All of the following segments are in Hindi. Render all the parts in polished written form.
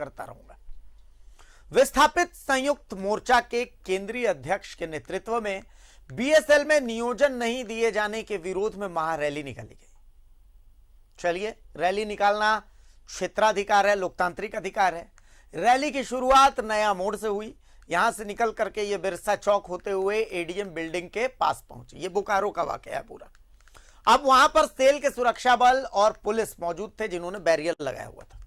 करता रहूंगा। विस्थापित संयुक्त मोर्चा के केंद्रीय अध्यक्ष के नेतृत्व में बीएसएल में नियोजन नहीं दिए जाने के विरोध में महारैली निकाली गई। चलिए, रैली निकालना क्षेत्राधिकार है, लोकतांत्रिक अधिकार है। रैली की शुरुआत नया मोड़ से हुई। यहां से निकल करके ये बिरसा चौक होते हुए एडीएम बिल्डिंग के पास पहुंची। ये बोकारो का वाकया है पूरा। अब वहां पर सेल के सुरक्षा बल और पुलिस मौजूद थे जिन्होंने बैरियर लगाया हुआ था।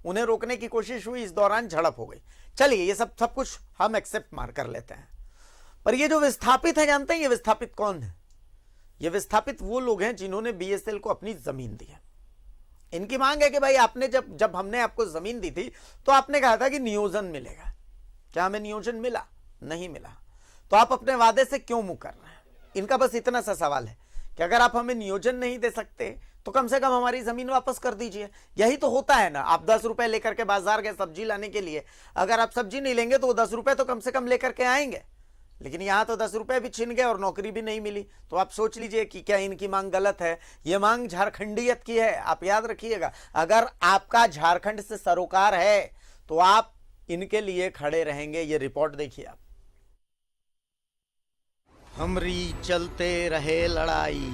उन्हें रोकने की कोशिश हुई, इस दौरान झड़प हो गई। चलिए, ये सब कुछ हम एक्सेप्ट मार कर लेते हैं, पर ये जो विस्थापित है, जानते हैं ये विस्थापित कौन है? ये विस्थापित वो लोग हैं जिन्होंने बीएसएल को अपनी जमीन दी है। इनकी मांग है कि भाई आपने जब हमने आपको जमीन दी थी तो आपने कहा था कि नियोजन मिलेगा। क्या हमें नियोजन मिला? नहीं मिला। तो आप अपने वादे से क्यों मुंह कर रहे हैं? इनका बस इतना सा सवाल है कि अगर आप हमें नियोजन नहीं दे सकते तो कम से कम हमारी जमीन वापस कर दीजिए। यही तो होता है ना। आप 10 रुपए लेकर के बाजार गए सब्जी लाने के लिए, अगर आप सब्जी नहीं लेंगे तो वो 10 रुपए तो कम से कम लेकर के आएंगे। लेकिन यहां तो 10 रुपए भी छिन गए और नौकरी भी नहीं मिली। तो आप सोच लीजिए कि क्या इनकी मांग गलत है? ये मांग झारखंडियत की है। आप याद रखिएगा, अगर आपका झारखंड से सरोकार है तो आप इनके लिए खड़े रहेंगे। ये रिपोर्ट देखिए आप। हमरी चलते रहे लड़ाई,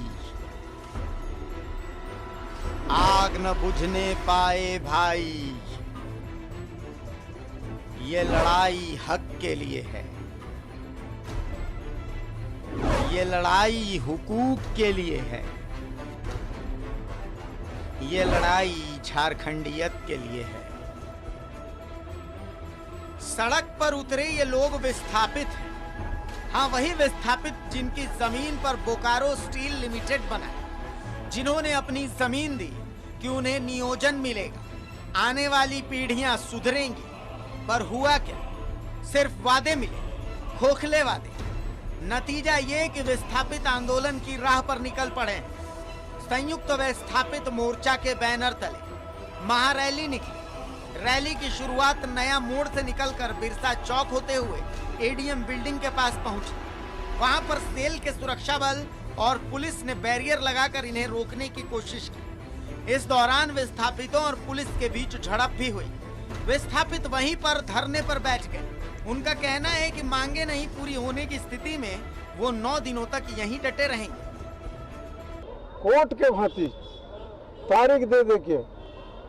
आग न बुझने पाए भाई। ये लड़ाई हक के लिए है, ये लड़ाई हुकूक के लिए है, ये लड़ाई झारखंडियत के लिए है। सड़क पर उतरे ये लोग विस्थापित हैं। हाँ, वही विस्थापित जिनकी जमीन पर बोकारो स्टील लिमिटेड बना, जिन्होंने अपनी जमीन दी कि उन्हें नियोजन मिलेगा, आने वाली पीढ़ियां सुधरेंगी। पर हुआ क्या? सिर्फ वादे मिले, खोखले वादे। नतीजा ये कि विस्थापित आंदोलन की राह पर निकल पड़े। संयुक्त विस्थापित मोर्चा के बैनर तले महारैली निकली। रैली की शुरुआत नया मोड़ से निकलकर बिरसा चौक होते हुए एडीएम बिल्डिंग के पास पहुंची। वहां पर सेल के सुरक्षा बल और पुलिस ने बैरियर लगाकर इन्हें रोकने की कोशिश की। इस दौरान विस्थापितों और पुलिस के बीच झड़प भी हुई। विस्थापित वहीं पर धरने पर बैठ गए। उनका कहना है कि मांगे नहीं पूरी होने की स्थिति में वो 9 दिनों तक यहीं डटे रहेंगे। कोर्ट के भांति तारीख दे दे के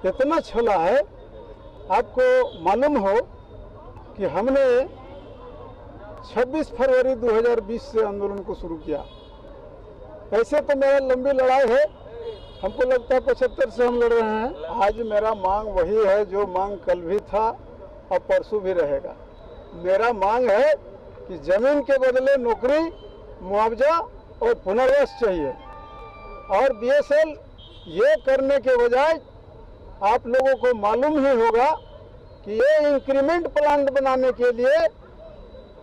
इतना छला है। आपको मालूम हो कि हमने 26 फरवरी 2020 से आंदोलन को शुरू किया। ऐसे तो मेरा लंबी लड़ाई है, हमको लगता है 75 से हम लड़ रहे हैं। आज मेरा मांग वही है जो मांग कल भी था और परसों भी रहेगा। मेरा मांग है कि जमीन के बदले नौकरी, मुआवजा और पुनर्वास चाहिए। और बीएसएल ये करने के बजाय आप लोगों को मालूम ही होगा कि ये इंक्रीमेंट प्लांट बनाने के लिए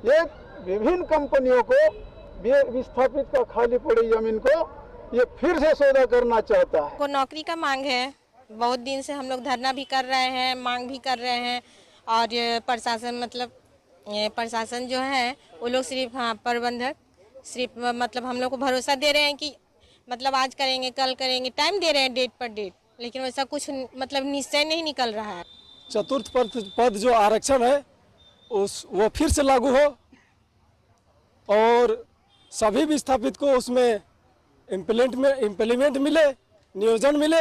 ये विभिन्न कंपनियों को विस्थापित का खाली पड़ी जमीन को ये फिर से सौदा करना चाहता है। को नौकरी का मांग है। बहुत दिन से हम लोग धरना भी कर रहे हैं, मांग भी कर रहे हैं। और ये प्रशासन जो है वो लोग सिर्फ प्रबंधक सिर्फ मतलब हम लोग को भरोसा दे रहे हैं कि मतलब आज करेंगे, कल करेंगे, टाइम दे रहे हैं डेट पर डेट, लेकिन वैसा कुछ मतलब निश्चय नहीं निकल रहा है। चतुर्थ पद जो आरक्षण है वो फिर से लागू हो और सभी विस्थापित को उसमें इम्प्लीमेंट मिले, नियोजन मिले।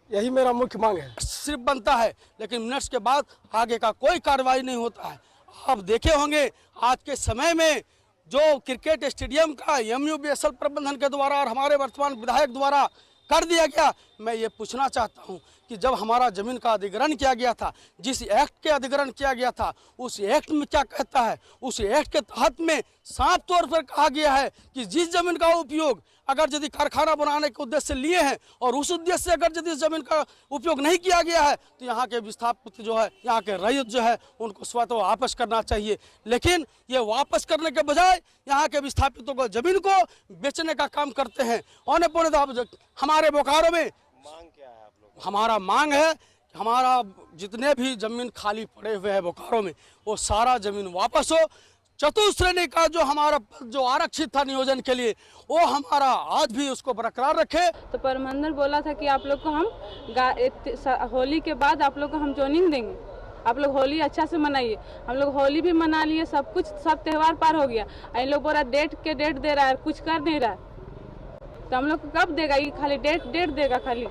यही मेरा मुख्य मांग है। सिर्फ बनता है लेकिन मिनट्स के बाद आगे का कोई कार्रवाई नहीं होता है। आप देखे होंगे आज के समय में जो क्रिकेट स्टेडियम का एमयूबीएसएल प्रबंधन के द्वारा और हमारे वर्तमान विधायक द्वारा कर दिया गया। मैं ये पूछना चाहता हूँ कि जब हमारा ज़मीन का अधिग्रहण किया गया था, जिस एक्ट के अधिग्रहण किया गया था, उस एक्ट में क्या कहता है? उस एक्ट के तहत में साफ तौर पर कहा गया है कि जिस ज़मीन का उपयोग अगर यदि कारखाना बनाने के उद्देश्य से लिए हैं और उस उद्देश्य से अगर यदि ज़मीन का उपयोग नहीं किया गया है तो यहाँ के विस्थापित जो है, यहाँ के रैयत जो है, उनको स्वतः वापस करना चाहिए। लेकिन ये वापस करने के बजाय यहाँ के विस्थापितों को ज़मीन को बेचने का काम करते हैं। औने पौने हमारे बोकारो में मांग क्या है आप लोग? हमारा मांग है कि हमारा जितने भी ज़मीन खाली पड़े हुए हैं बोकारो में वो सारा ज़मीन वापस हो। चतुश्रेणी का जो हमारा जो आरक्षित था नियोजन के लिए वो हमारा आज भी उसको बरकरार रखे। तो प्रबंधन बोला था कि आप लोग को हम होली के बाद आप लोग को हम जोनिंग देंगे, आप लोग होली अच्छा से मनाइए। हम लोग होली भी मना लिए, सब कुछ, सब त्यौहार पार हो गया। इन लोग बोला डेट दे रहा है, कुछ कर नहीं रहा, तो हम लोग को कब देगा? ये खाली डेट देगा खाली।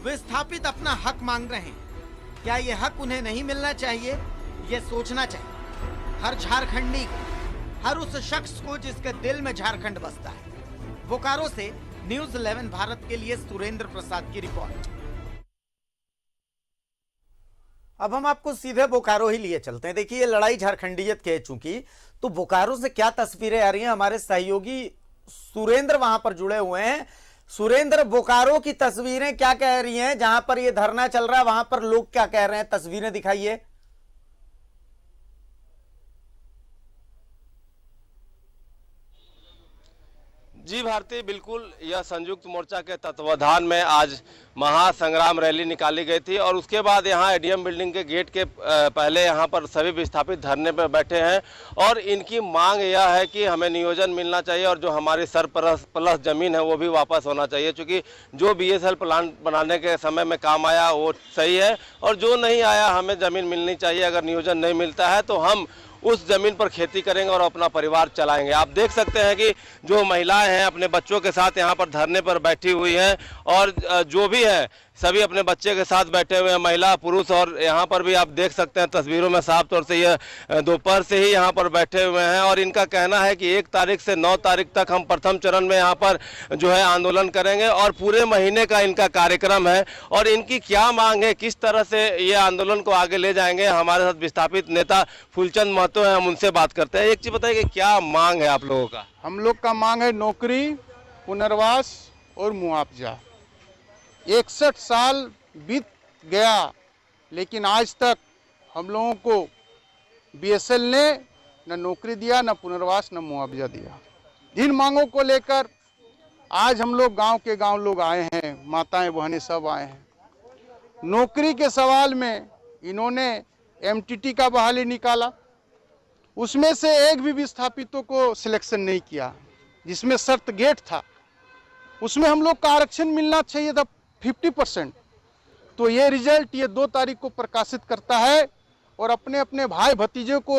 विस्थापित अपना हक मांग रहे हैं। क्या ये हक उन्हें नहीं मिलना चाहिए? ये सोचना चाहिए हर झारखंडी को, हर उस शख्स को जिसके दिल में झारखंड बसता है। बोकारो से न्यूज़ 11 भारत के लिए सुरेंद्र प्रसाद की रिपोर्ट। अब हम आपको सीधे बोकारो ही लिए चलते हैं। देखिए, ये लड़ाई झारखंडियत की है चूंकि, तो बोकारो से क्या तस्वीरें आ रही हैं, हमारे सहयोगी सुरेंद्र वहां पर जुड़े हुए हैं। सुरेंद्र, बोकारो की तस्वीरें क्या कह रही हैं? जहां पर ये धरना चल रहा है वहां पर लोग क्या कह रहे हैं? तस्वीरें दिखाइए। जी भारती, बिल्कुल, यह संयुक्त मोर्चा के तत्वाधान में आज महासंग्राम रैली निकाली गई थी और उसके बाद यहाँ एडीएम बिल्डिंग के गेट के पहले यहाँ पर सभी विस्थापित धरने पर बैठे हैं और इनकी मांग यह है कि हमें नियोजन मिलना चाहिए और जो हमारी सरप्लस ज़मीन है वो भी वापस होना चाहिए, क्योंकि जो बीएसएल प्लांट बनाने के समय में काम आया वो सही है और जो नहीं आया हमें ज़मीन मिलनी चाहिए। अगर नियोजन नहीं मिलता है तो हम उस ज़मीन पर खेती करेंगे और अपना परिवार चलाएंगे। आप देख सकते हैं कि जो महिलाएं हैं अपने बच्चों के साथ यहाँ पर धरने पर बैठी हुई हैं और जो भी है सभी अपने बच्चे के साथ बैठे हुए हैं, महिला पुरुष। और यहाँ पर भी आप देख सकते हैं तस्वीरों में साफ तौर से ये दोपहर से ही यहाँ पर बैठे हुए हैं और इनका कहना है कि 1 तारीख से 9 तारीख तक हम प्रथम चरण में यहाँ पर जो है आंदोलन करेंगे और पूरे महीने का इनका कार्यक्रम है। और इनकी क्या मांग है, किस तरह से ये आंदोलन को आगे ले जाएंगे, हमारे साथ विस्थापित नेता फूलचंद महतो हैं, हम उनसे बात करते हैं। एक चीज़ बताइए कि क्या मांग है आप लोगों का? हम लोग का मांग है नौकरी, पुनर्वास और मुआवजा। 61 साल बीत गया लेकिन आज तक हम लोगों को बीएसएल ने न नौकरी दिया, न पुनर्वास, न मुआवजा दिया। इन मांगों को लेकर आज हम लोग गांव के गांव लोग आए हैं, माताएं बहनें सब आए हैं। नौकरी के सवाल में इन्होंने एमटीटी का बहाली निकाला, उसमें से एक भी विस्थापितों को सिलेक्शन नहीं किया, जिसमें शर्त गेट था। उसमें हम लोग का आरक्षण मिलना चाहिए था 50%। तो ये रिजल्ट ये 2 तारीख को प्रकाशित करता है और अपने अपने भाई भतीजे को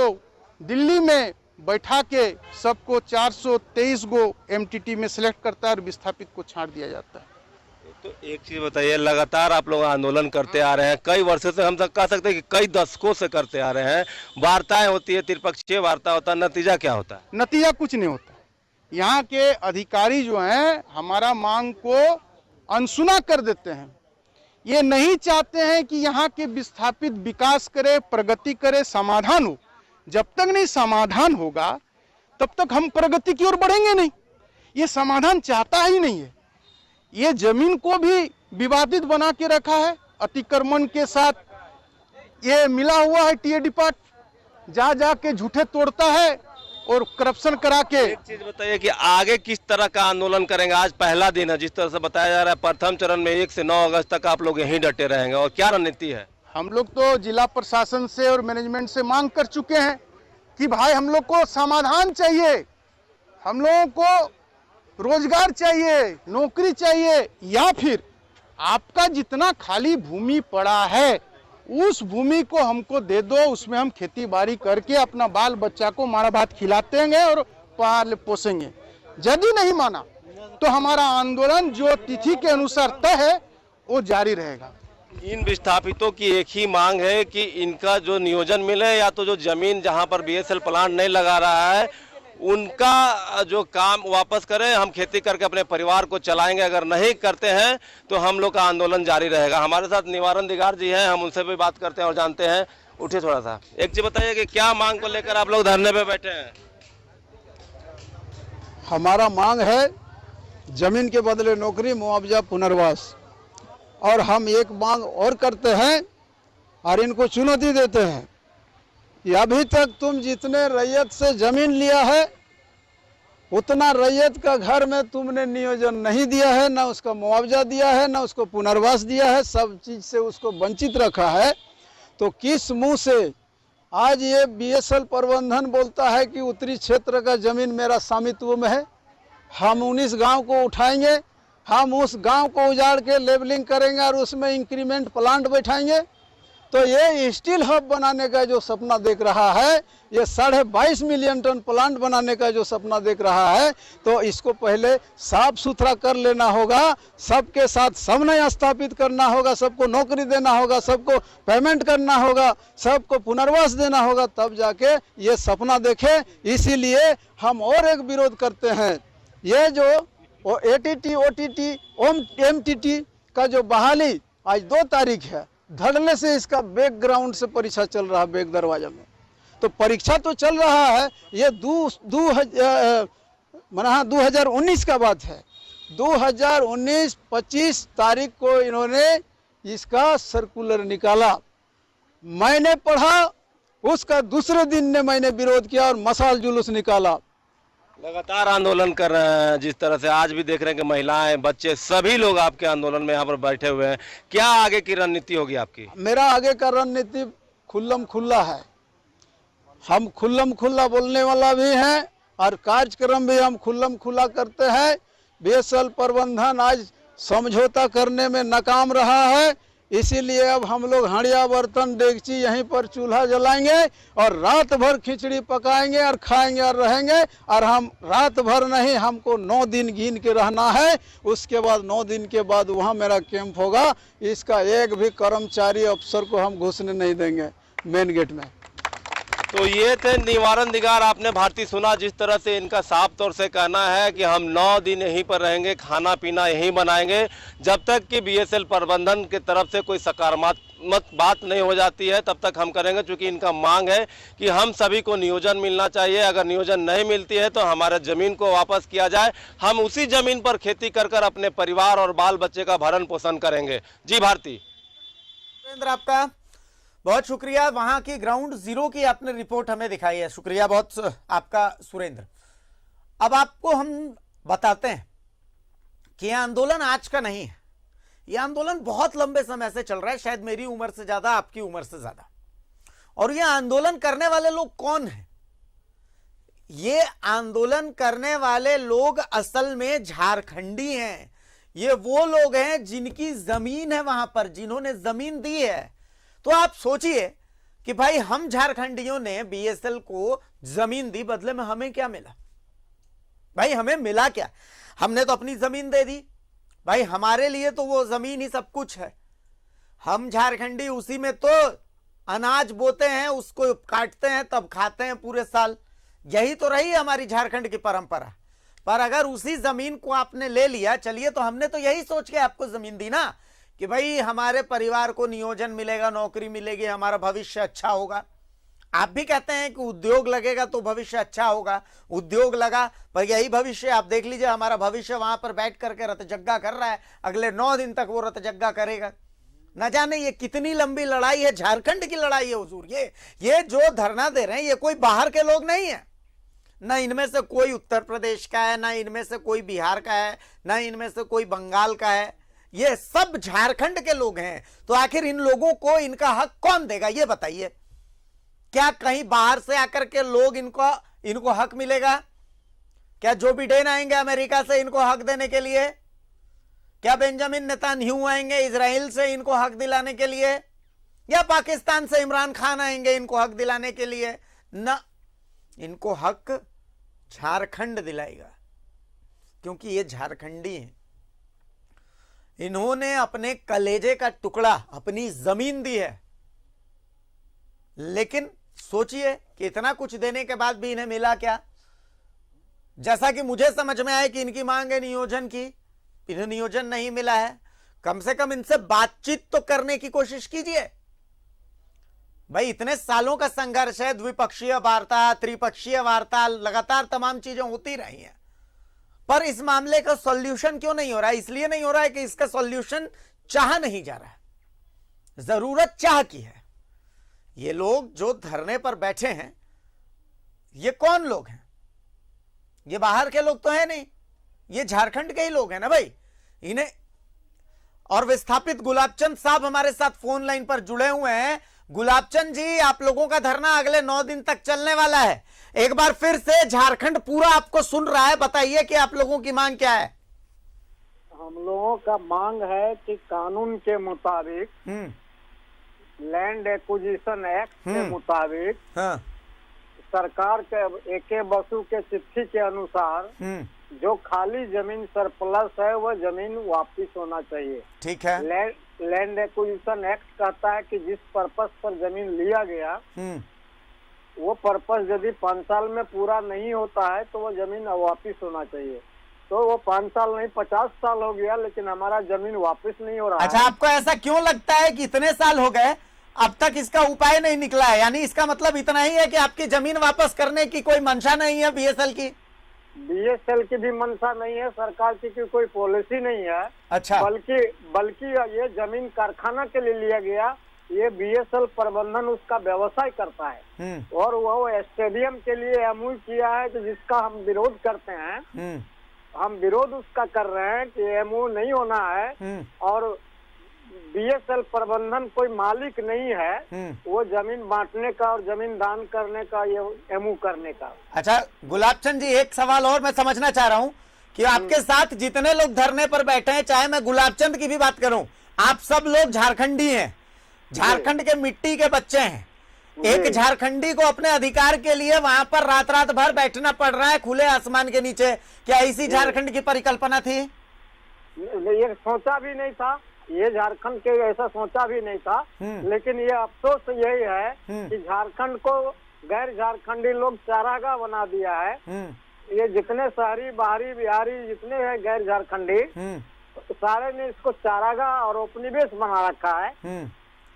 दिल्ली में बैठा के सबको 423 गो एमटीटी में सिलेक्ट करता है और विस्थापित को छांट दिया जाता है। तो एक चीज़ बताइए, लगातार आप लोग आंदोलन करते आ रहे हैं, कई वर्षों से, हम कह सकते हैं कि कई दशकों से करते आ रहे हैं, वार्ताएं होती है, त्रिपक्षीय वार्ता होता है, नतीजा क्या होता है? नतीजा कुछ नहीं होता। यहाँ के अधिकारी जो हैं हमारा मांग को अनसुना कर देते हैं। ये नहीं चाहते हैं कि यहाँ के विस्थापित विकास करे, प्रगति करे, समाधान हो। जब तक नहीं समाधान होगा तब तक हम प्रगति की ओर बढ़ेंगे नहीं। ये समाधान चाहता ही नहीं है। ये जमीन को भी विवादित बना के रखा है, अतिक्रमण के साथ ये मिला हुआ है। टीए डिपार्ट जा के झूठे तोड़ता है और करप्शन करा के। एक चीज बताइए कि आगे किस तरह का आंदोलन करेंगे? आज पहला दिन है, जिस तरह से बताया जा रहा है प्रथम चरण में 1 से 9 अगस्त तक आप लोग यहीं डटे रहेंगे, और क्या रणनीति है? हम लोग तो जिला प्रशासन से और मैनेजमेंट से मांग कर चुके हैं कि भाई हम लोग को समाधान चाहिए, हम लोगों को रोजगार चाहिए, नौकरी चाहिए, या फिर आपका जितना खाली भूमि पड़ा है उस भूमि को हमको दे दो, उसमें हम खेती बाड़ी करके अपना बाल बच्चा को मारा भात खिलाते हैं और पाल पोसेंगे। यदि नहीं माना तो हमारा आंदोलन जो तिथि के अनुसार तय है वो जारी रहेगा। इन विस्थापितों की एक ही मांग है कि इनका जो नियोजन मिले, या तो जो जमीन जहां पर बीएसएल प्लांट नहीं लगा रहा है उनका जो काम वापस करें, हम खेती करके अपने परिवार को चलाएंगे। अगर नहीं करते हैं तो हम लोग का आंदोलन जारी रहेगा। हमारे साथ निवारण दिगार जी हैं, हम उनसे भी बात करते हैं और जानते हैं। उठिए थोड़ा सा। एक चीज बताइए कि क्या मांग को लेकर आप लोग धरने पे बैठे हैं? हमारा मांग है जमीन के बदले नौकरी, मुआवजा, पुनर्वास। और हम एक मांग और करते हैं और इनको चुनौती देते हैं कि अभी तक तुम जितने रैयत से जमीन लिया है उतना रैयत का घर में तुमने नियोजन नहीं दिया है, ना उसका मुआवजा दिया है, ना उसको पुनर्वास दिया है, सब चीज़ से उसको वंचित रखा है। तो किस मुंह से आज ये बीएसएल प्रबंधन बोलता है कि उत्तरी क्षेत्र का जमीन मेरा स्वामित्व में है? हम 19 गांव को उठाएंगे, हम उस गांव को उजाड़ के लेबलिंग करेंगे और उसमें इंक्रीमेंट प्लांट बैठाएंगे। तो ये स्टील हब बनाने का जो सपना देख रहा है, ये 22.5 मिलियन टन प्लांट बनाने का जो सपना देख रहा है, तो इसको पहले साफ सुथरा कर लेना होगा, सबके साथ समन्वय स्थापित करना होगा, सबको नौकरी देना होगा, सबको पेमेंट करना होगा, सबको पुनर्वास देना होगा, तब जाके ये सपना देखे। इसीलिए हम और एक विरोध करते हैं, ये जो ATT, OTT, MTT का जो बहाली आज 2 तारीख है, धड़ल्ले से इसका बैकग्राउंड से परीक्षा चल रहा है, बैक दरवाजा में तो परीक्षा तो चल रहा है। ये 2019 का बात है। 2019-25 तारीख को इन्होंने इसका सर्कुलर निकाला, मैंने पढ़ा, उसका दूसरे दिन ने मैंने विरोध किया और मशाल जुलूस निकाला। लगातार आंदोलन कर रहे हैं, जिस तरह से आज भी देख रहे हैं कि महिलाएं, बच्चे, सभी लोग आपके आंदोलन में यहाँ पर बैठे हुए हैं। क्या आगे की रणनीति होगी आपकी? मेरा आगे का रणनीति खुल्लम खुल्ला है, हम खुल्लम खुल्ला बोलने वाला भी हैं और कार्यक्रम भी हम खुल्लम खुल्ला करते हैं। BSL प्रबंधन आज समझौता करने में नाकाम रहा है, इसीलिए अब हम लोग हांडिया, बर्तन, डेगची यहीं पर चूल्हा जलाएंगे और रात भर खिचड़ी पकाएंगे और खाएंगे और रहेंगे। और हम रात भर नहीं, हमको 9 दिन गिन के रहना है, उसके बाद 9 दिन के बाद वहाँ मेरा कैंप होगा। इसका एक भी कर्मचारी अफसर को हम घुसने नहीं देंगे मेन गेट में। तो ये थे निवारण दिगार। आपने भारती सुना जिस तरह से इनका साफ तौर से कहना है कि हम 9 दिन यहीं पर रहेंगे, खाना पीना यहीं बनाएंगे, जब तक कि BSL प्रबंधन की तरफ से कोई सकारात्मक बात नहीं हो जाती है तब तक हम करेंगे। क्योंकि इनका मांग है कि हम सभी को नियोजन मिलना चाहिए, अगर नियोजन नहीं मिलती है तो हमारे ज़मीन को वापस किया जाए, हम उसी ज़मीन पर खेती कर कर अपने परिवार और बाल बच्चे का भरण पोषण करेंगे। जी भारती। सुरेंद्र, आपका बहुत शुक्रिया। वहां की ग्राउंड जीरो की आपने रिपोर्ट हमें दिखाई है, शुक्रिया बहुत आपका सुरेंद्र। अब आपको हम बताते हैं कि यह आंदोलन आज का नहीं है, यह आंदोलन बहुत लंबे समय से चल रहा है, शायद मेरी उम्र से ज्यादा, आपकी उम्र से ज्यादा। और यह आंदोलन करने वाले लोग कौन हैं? ये आंदोलन करने वाले लोग असल में झारखंडी हैं। ये वो लोग हैं जिनकी जमीन है वहां पर, जिन्होंने जमीन दी है। तो आप सोचिए कि भाई हम झारखंडियों ने BSL को जमीन दी, बदले में हमें क्या मिला? भाई हमें मिला क्या? हमने तो अपनी जमीन दे दी भाई, हमारे लिए तो वो जमीन ही सब कुछ है। हम झारखंडी उसी में तो अनाज बोते हैं, उसको काटते हैं, तब खाते हैं पूरे साल। यही तो रही हमारी झारखंड की परंपरा। पर अगर उसी जमीन को आपने ले लिया, चलिए तो हमने तो यही सोच के आपको जमीन दी ना कि भाई हमारे परिवार को नियोजन मिलेगा, नौकरी मिलेगी, हमारा भविष्य अच्छा होगा। आप भी कहते हैं कि उद्योग लगेगा तो भविष्य अच्छा होगा, उद्योग लगा, पर यही भविष्य आप देख लीजिए, हमारा भविष्य वहां पर बैठ करके रतजग्गा कर रहा है। अगले 9 दिन तक वो रतजग्गा करेगा। न जाने ये कितनी लंबी लड़ाई है, झारखंड की लड़ाई है हुजूर। ये जो धरना दे रहे हैं ये कोई बाहर के लोग नहीं है, न इनमें से कोई उत्तर प्रदेश का है, न इनमें से कोई बिहार का है, न इनमें से कोई बंगाल का है, ये सब झारखंड के लोग हैं। तो आखिर इन लोगों को इनका हक कौन देगा, ये बताइए? क्या कहीं बाहर से आकर के लोग इनको हक मिलेगा? क्या जो बिडेन आएंगे अमेरिका से इनको हक देने के लिए? क्या बेंजामिन नेतन्याहू आएंगे इजराइल से इनको हक दिलाने के लिए? या पाकिस्तान से इमरान खान आएंगे इनको हक दिलाने के लिए? ना, इनको हक झारखंड दिलाएगा, क्योंकि ये झारखंडी हैं। इन्होंने अपने कलेजे का टुकड़ा, अपनी जमीन दी है। लेकिन सोचिए कि इतना कुछ देने के बाद भी इन्हें मिला क्या? जैसा कि मुझे समझ में आया कि इनकी मांग है नियोजन की, इन्हें नियोजन नहीं मिला है। कम से कम इनसे बातचीत तो करने की कोशिश कीजिए। भाई इतने सालों का संघर्ष है, द्विपक्षीय वार्ता, त्रिपक्षीय वार्ता, लगातार तमाम चीजें होती रही हैं, पर इस मामले का सॉल्यूशन क्यों नहीं हो रहा है? इसलिए नहीं हो रहा है कि इसका सॉल्यूशन चाह नहीं जा रहा है, जरूरत चाह की है। ये लोग जो धरने पर बैठे हैं, ये कौन लोग हैं? ये बाहर के लोग तो है नहीं, ये झारखंड के ही लोग हैं ना भाई। इन्हें और विस्थापित गुलाबचंद साहब हमारे साथ फोन लाइन पर जुड़े हुए हैं। गुलाबचंद जी, आप लोगों का धरना अगले 9 दिन तक चलने वाला है। एक बार फिर से झारखंड पूरा आपको सुन रहा है, बताइए कि आप लोगों की मांग क्या है? हम लोगों का मांग है कि कानून के मुताबिक लैंड एक्विजिशन एक्ट के मुताबिक हाँ। सरकार के AK बसु के चिट्ठी के अनुसार जो खाली जमीन सरप्लस है वह जमीन वापिस होना चाहिए। ठीक है। लैंड एक्विजिशन एक्ट कहता है कि जिस पर्पस पर जमीन लिया गया वो पर्पस यदि 5 साल में पूरा नहीं होता है तो वो जमीन वापिस होना चाहिए। तो वो 5 साल नहीं 50 साल हो गया लेकिन हमारा जमीन वापिस नहीं हो रहा है। अच्छा, आपको ऐसा क्यों लगता है कि इतने साल हो गए अब तक इसका उपाय नहीं निकला है? यानी इसका मतलब इतना ही है कि आपकी जमीन वापस करने की कोई मंशा नहीं है BSL की? BSL की भी मंशा नहीं है, सरकार की कोई पॉलिसी नहीं है। अच्छा। बल्कि ये जमीन कारखाना के लिए लिया गया, ये BSL प्रबंधन उसका व्यवसाय करता है और वो स्टेडियम के लिए MOU किया है कि जिसका हम विरोध करते हैं। हम विरोध उसका कर रहे हैं कि MOU नहीं होना है और BSL प्रबंधन कोई मालिक नहीं है, वो जमीन बांटने का और जमीन दान करने का, ये MOU करने का। अच्छा गुलाब चंद जी, एक सवाल और मैं समझना चाह रहा हूँ कि आपके साथ जितने लोग धरने पर बैठे हैं, चाहे मैं गुलाब चंद की भी बात करूं, आप सब लोग झारखंडी हैं, झारखंड के मिट्टी के बच्चे हैं। एक झारखंडी को अपने अधिकार के लिए वहां पर रात रात भर बैठना पड़ रहा है खुले आसमान के नीचे। क्या इसी झारखंड की परिकल्पना थी? ये सोचा भी नहीं था, ये झारखंड के ऐसा सोचा भी नहीं था। लेकिन ये अफसोस यही है कि झारखंड को गैर झारखंडी लोग चारागाह बना दिया है। ये जितने शहरी बाहरी बिहारी जितने हैं गैर झारखंडी, सारे ने इसको चारागाह और उपनिवेश बना रखा है।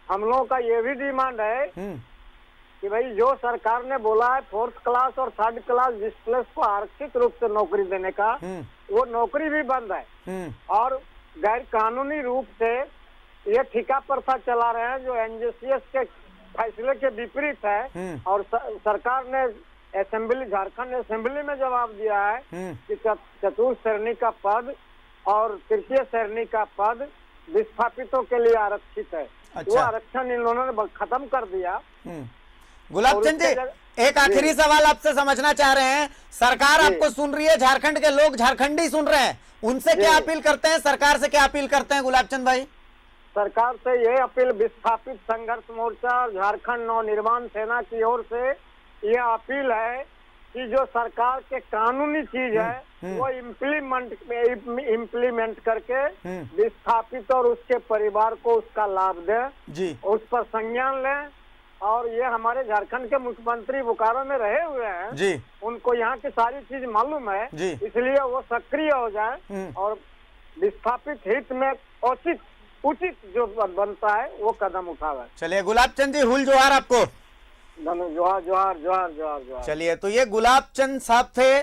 हम लोगों का ये भी डिमांड है कि भाई जो सरकार ने बोला है 4th क्लास और 3rd क्लास डिस्प्लेस को आरक्षित रूप से नौकरी देने का, वो नौकरी भी बंद है और गैर कानूनी रूप से ये ठेका प्रथा चला रहे हैं जो NJCS के फैसले के विपरीत है। और सरकार ने झारखंड असेंबली में जवाब दिया है कि चतुर्थ श्रेणी का पद और तृतीय श्रेणी का पद विस्थापितों के लिए आरक्षित है। अच्छा। वो आरक्षण इन लोगों ने खत्म कर दिया। गुलाब चंद जी, एक आखिरी सवाल आपसे समझना चाह रहे हैं। सरकार आपको सुन रही है, झारखंड के लोग झारखंडी सुन रहे हैं, उनसे क्या अपील करते हैं, सरकार से क्या अपील करते हैं गुलाब चंद भाई? सरकार से ये अपील विस्थापित संघर्ष मोर्चा और झारखंड नवनिर्माण सेना की ओर से ये अपील है कि जो सरकार के कानूनी चीज है वो इम्प्लीमेंट करके विस्थापित और उसके परिवार को उसका लाभ दे, उस पर संज्ञान लें। और ये हमारे झारखंड के मुख्यमंत्री बोकारो में रहे हुए हैं जी, उनको यहाँ की सारी चीज मालूम है जी, इसलिए वो सक्रिय हो जाए और विस्थापित हित में उचित जो बनता है वो कदम उठावे। चलिए गुलाब चंद जी, हुल जोहार आपको। जोहार जोहार जोहार जोहार जोहार। चलिए, तो ये गुलाब चंद साहब थे,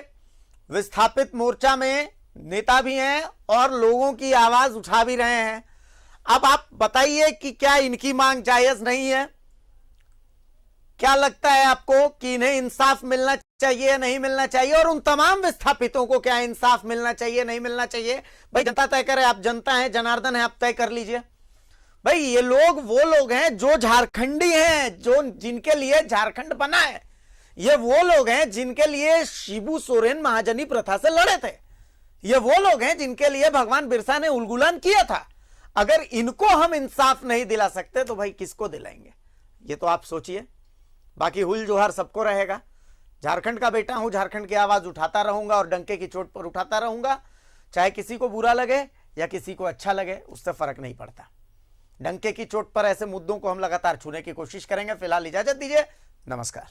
विस्थापित मोर्चा में नेता भी हैं और लोगों की आवाज उठा भी रहे हैं। अब आप बताइए कि क्या इनकी मांग जायज नहीं है? क्या लगता है आपको कि इन्हें इंसाफ मिलना चाहिए या नहीं मिलना चाहिए? और उन तमाम विस्थापितों को क्या इंसाफ मिलना चाहिए नहीं मिलना चाहिए? भाई जनता तय करे, आप जनता हैं, जनार्दन है, आप तय कर लीजिए। भाई ये लोग वो लोग हैं जो झारखंडी हैं, जो जिनके लिए झारखंड बना है। ये वो लोग हैं जिनके लिए शिबू सोरेन महाजनी प्रथा से लड़े थे। ये वो लोग हैं जिनके लिए भगवान बिरसा ने उलगुलान किया था। अगर इनको हम इंसाफ नहीं दिला सकते तो भाई किसको दिलाएंगे? ये तो आप सोचिए। बाकी हुल जोहार सबको रहेगा। झारखंड का बेटा हूं, झारखंड की आवाज उठाता रहूंगा और डंके की चोट पर उठाता रहूंगा। चाहे किसी को बुरा लगे या किसी को अच्छा लगे, उससे फर्क नहीं पड़ता। डंके की चोट पर ऐसे मुद्दों को हम लगातार छूने की कोशिश करेंगे। फिलहाल इजाजत दीजिए, नमस्कार।